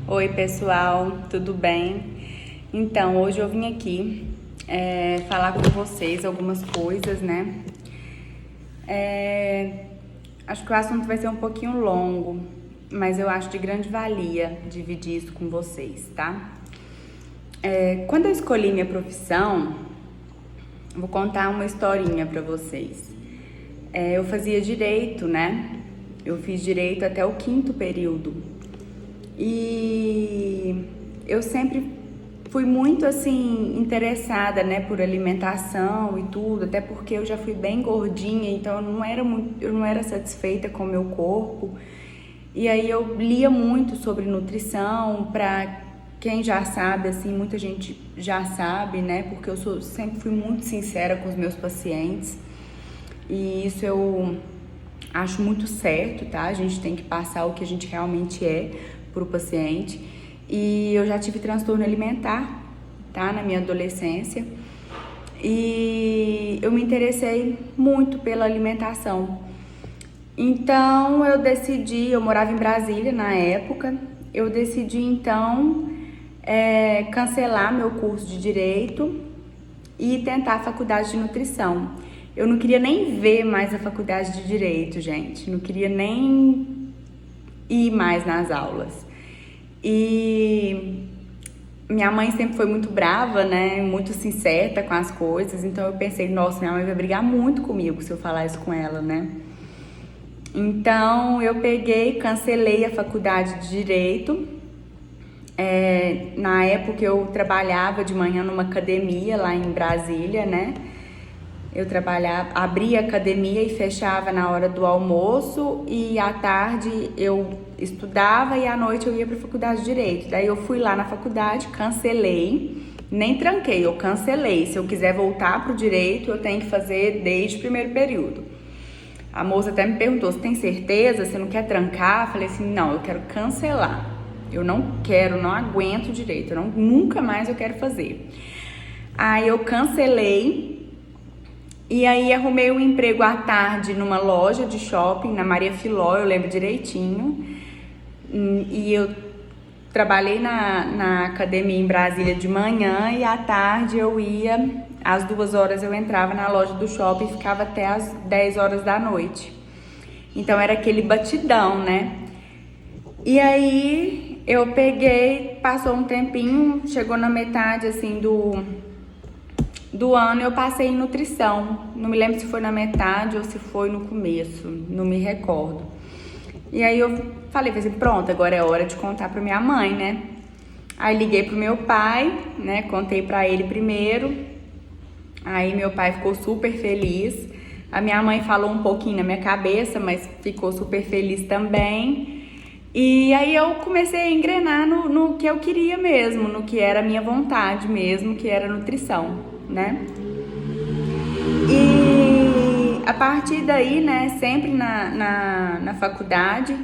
Oi pessoal, tudo bem? Então, hoje eu vim aqui falar com vocês algumas coisas, né? Acho que o assunto vai ser um pouquinho longo, mas eu acho de grande valia dividir isso com vocês, tá? Quando eu escolhi minha profissão, vou contar uma historinha pra vocês. Eu fazia direito, né? Eu fiz direito até o 5º período. E eu sempre fui muito assim interessada, né, por alimentação e tudo, até porque eu já fui bem gordinha, então eu não era satisfeita com o meu corpo. E aí eu lia muito sobre nutrição, pra quem já sabe, assim, muita gente já sabe, né, porque sempre fui muito sincera com os meus pacientes. E isso eu acho muito certo, tá? A gente tem que passar o que a gente realmente é pro paciente. E eu já tive transtorno alimentar, tá? Na minha adolescência. E eu me interessei muito pela alimentação. Então eu morava em Brasília na época, eu decidi então cancelar meu curso de Direito e tentar a faculdade de Nutrição. Eu não queria nem ver mais a faculdade de Direito, gente. Não queria nem ir mais nas aulas. E minha mãe sempre foi muito brava, né? Muito sincera com as coisas. Então eu pensei, nossa, minha mãe vai brigar muito comigo se eu falar isso com ela, né? Então eu cancelei a faculdade de Direito. Na época eu trabalhava de manhã numa academia lá em Brasília, né? Eu abria a academia e fechava na hora do almoço, e à tarde eu estudava e à noite eu ia para a faculdade de Direito. Daí eu fui lá na faculdade, cancelei, nem tranquei, eu cancelei. Se eu quiser voltar para o Direito, eu tenho que fazer desde o 1º período. A moça até me perguntou, você tem certeza? Você não quer trancar? Eu falei assim, não, eu quero cancelar. Eu não aguento Direito, nunca mais eu quero fazer. Aí eu cancelei. E aí arrumei um emprego à tarde numa loja de shopping, na Maria Filó, eu lembro direitinho. E eu trabalhei na academia em Brasília de manhã, e à tarde eu ia, às 2 horas eu entrava na loja do shopping e ficava até às 10 horas da noite. Então era aquele batidão, né? E aí eu passou um tempinho, chegou na metade assim do ano, eu passei em nutrição. Não me lembro se foi na metade ou se foi no começo, não me recordo. E aí eu falei assim, pronto, agora é hora de contar pra minha mãe, né? Aí liguei pro meu pai, né? Contei pra ele primeiro. Aí meu pai ficou super feliz. A minha mãe falou um pouquinho na minha cabeça, mas ficou super feliz também. E aí eu comecei a engrenar no que eu queria mesmo, no que era a minha vontade mesmo, que era nutrição, né? E a partir daí, né, sempre na faculdade,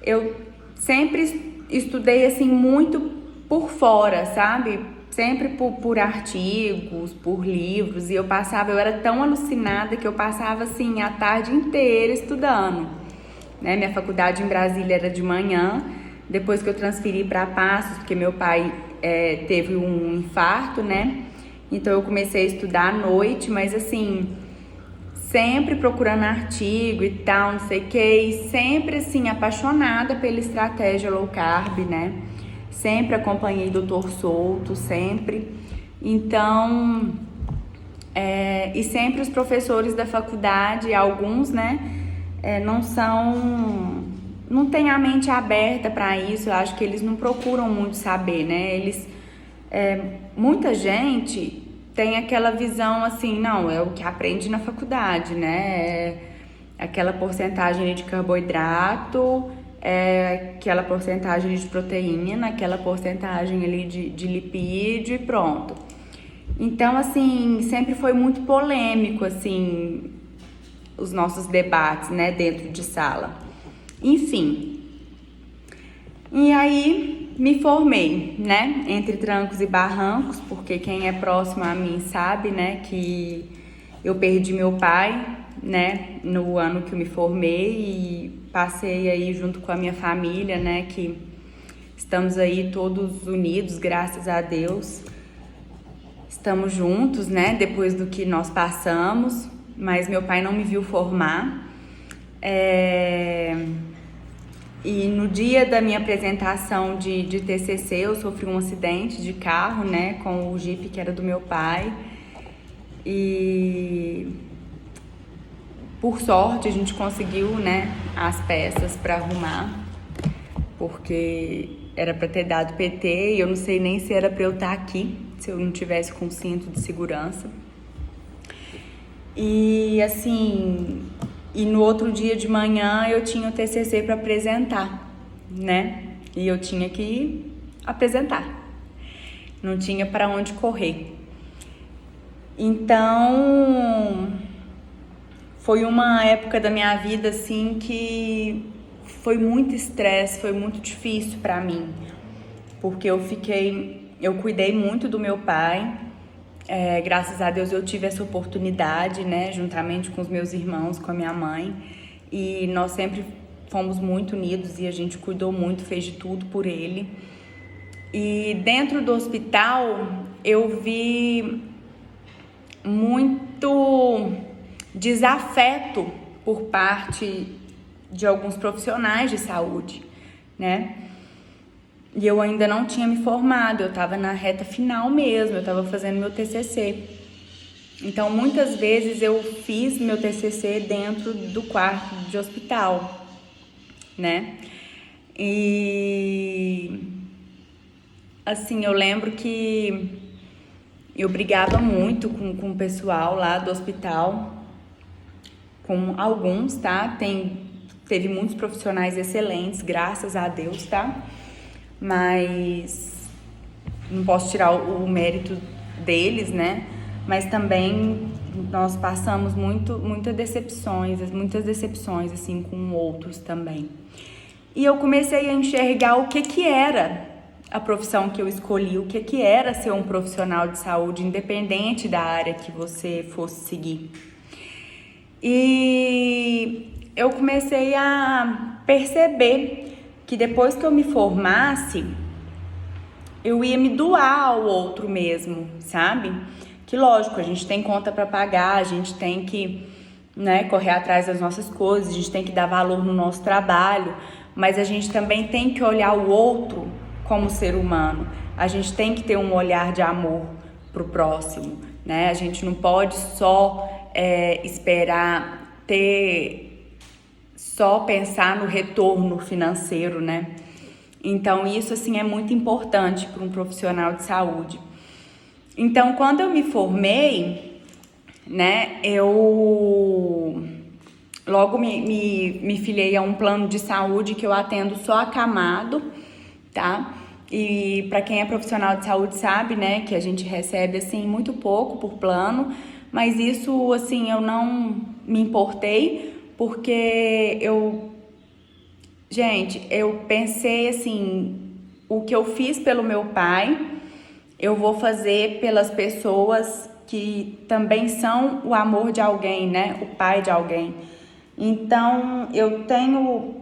eu sempre estudei assim muito por fora, sabe? Sempre por artigos, por livros, e eu era tão alucinada que eu passava assim a tarde inteira estudando, né? Minha faculdade em Brasília era de manhã, depois que eu transferi para Passos, porque meu pai teve um infarto, né? Então eu comecei a estudar à noite, mas assim, sempre procurando artigo e tal, não sei o que, e sempre assim, apaixonada pela estratégia low carb, né? Sempre acompanhei Dr. Souto, sempre. Então, e sempre os professores da faculdade, alguns, né, não têm a mente aberta para isso. Eu acho que eles não procuram muito saber, né? Muita gente tem aquela visão assim, não, é o que aprende na faculdade, né? Aquela porcentagem de carboidrato, aquela porcentagem de proteína, aquela porcentagem ali de lipídio e pronto. Então, assim, sempre foi muito polêmico, assim, os nossos debates, né, dentro de sala. Enfim. E aí me formei, né, entre trancos e barrancos, porque quem é próximo a mim sabe, né, que eu perdi meu pai, né, no ano que eu me formei, e passei aí junto com a minha família, né, que Estamos aí todos unidos, graças a Deus. Estamos juntos, né? Depois do que nós passamos, mas meu pai não me viu formar. E no dia da minha apresentação de TCC, eu sofri um acidente de carro, né? Com o Jeep que era do meu pai. E por sorte a gente conseguiu, né, as peças para arrumar, porque era para ter dado PT e eu não sei nem se era para eu estar aqui, se eu não tivesse com cinto de segurança. E assim, e no outro dia de manhã eu tinha o TCC para apresentar, né? E eu tinha que apresentar. Não tinha para onde correr. Então, foi uma época da minha vida assim que foi muito estresse, foi muito difícil para mim, porque eu cuidei muito do meu pai, graças a Deus eu tive essa oportunidade, né, juntamente com os meus irmãos, com a minha mãe, e nós sempre fomos muito unidos e a gente cuidou muito, fez de tudo por ele. E dentro do hospital eu vi muito desafeto por parte de alguns profissionais de saúde, né? E eu ainda não tinha me formado, eu estava na reta final mesmo, eu estava fazendo meu TCC. Então, muitas vezes eu fiz meu TCC dentro do quarto de hospital, né? E assim, eu lembro que eu brigava muito com o pessoal lá do hospital, com alguns, tá? Teve muitos profissionais excelentes, graças a Deus, tá? Mas não posso tirar o mérito deles, né? Mas também nós passamos muitas decepções assim com outros também. E eu comecei a enxergar o que era a profissão que eu escolhi, o que era ser um profissional de saúde, independente da área que você fosse seguir. E eu comecei a perceber que depois que eu me formasse, eu ia me doar ao outro mesmo, sabe? Que lógico, a gente tem conta para pagar, a gente tem que, né, correr atrás das nossas coisas, a gente tem que dar valor no nosso trabalho, mas a gente também tem que olhar o outro como ser humano. A gente tem que ter um olhar de amor pro próximo, né? A gente não pode só esperar só pensar no retorno financeiro, né? Então isso assim é muito importante para um profissional de saúde. Então quando eu me formei, né, eu logo me filiei a um plano de saúde que eu atendo só acamado, tá? E para quem é profissional de saúde sabe, né, que a gente recebe assim muito pouco por plano, mas isso assim eu não me importei, porque eu pensei assim, o que eu fiz pelo meu pai, eu vou fazer pelas pessoas que também são o amor de alguém, né, o pai de alguém. Então eu tenho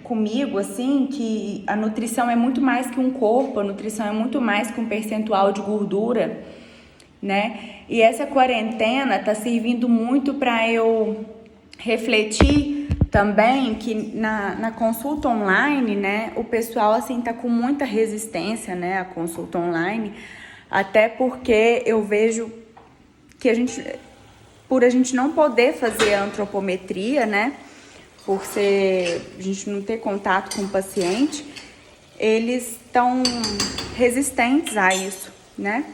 comigo, assim, que a nutrição é muito mais que um corpo, a nutrição é muito mais que um percentual de gordura, né? E essa quarentena tá servindo muito para eu refletir também que na consulta online, né, o pessoal, assim, tá com muita resistência, né, à consulta online, até porque eu vejo que a gente não poder fazer a antropometria, né, por a gente não ter contato com o paciente, eles estão resistentes a isso, né?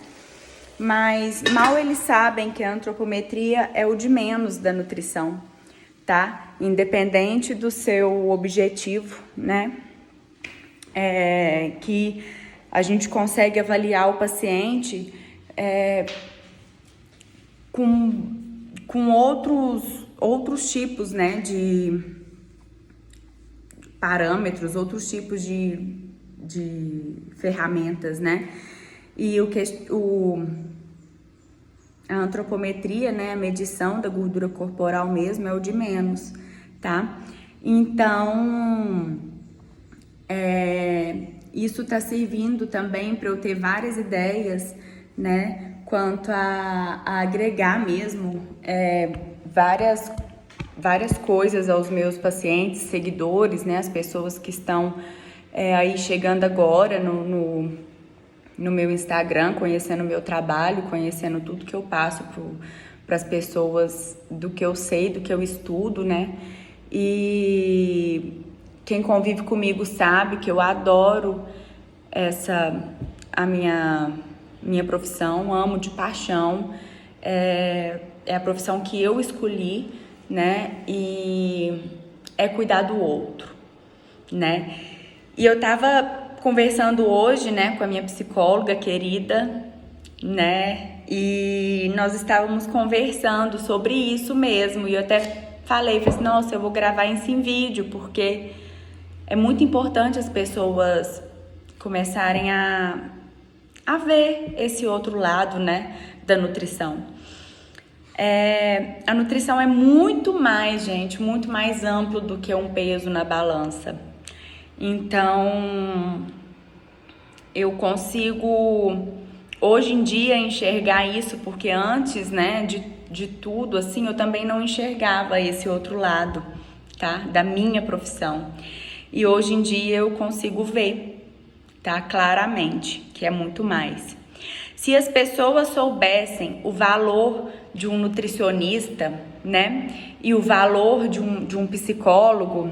Mas mal eles sabem que a antropometria é o de menos da nutrição, tá? Independente do seu objetivo, né? Que a gente consegue avaliar o paciente com outros tipos, né, de parâmetros, outros tipos de ferramentas, né? E a antropometria, né, a medição da gordura corporal mesmo é o de menos, tá? Então, isso tá servindo também para eu ter várias ideias, né, quanto a agregar mesmo várias coisas aos meus pacientes, seguidores, né, as pessoas que estão aí chegando agora no meu Instagram, conhecendo o meu trabalho, conhecendo tudo que eu passo para as pessoas, do que eu sei, do que eu estudo, né? E quem convive comigo sabe que eu adoro a minha profissão, amo de paixão, é a profissão que eu escolhi, né? E é cuidar do outro, né? E eu tava conversando hoje, né, com a minha psicóloga querida, né? E nós estávamos conversando sobre isso mesmo. E eu até falei assim, nossa, eu vou gravar isso em vídeo, porque é muito importante as pessoas começarem a ver esse outro lado, né, da nutrição. A nutrição é muito mais, gente, muito mais amplo do que um peso na balança. Então, eu consigo hoje em dia enxergar isso, porque antes, né, de tudo, assim, eu também não enxergava esse outro lado, tá, da minha profissão. E hoje em dia eu consigo ver, tá, claramente, que é muito mais. Se as pessoas soubessem o valor de um nutricionista, né, e o valor de um psicólogo,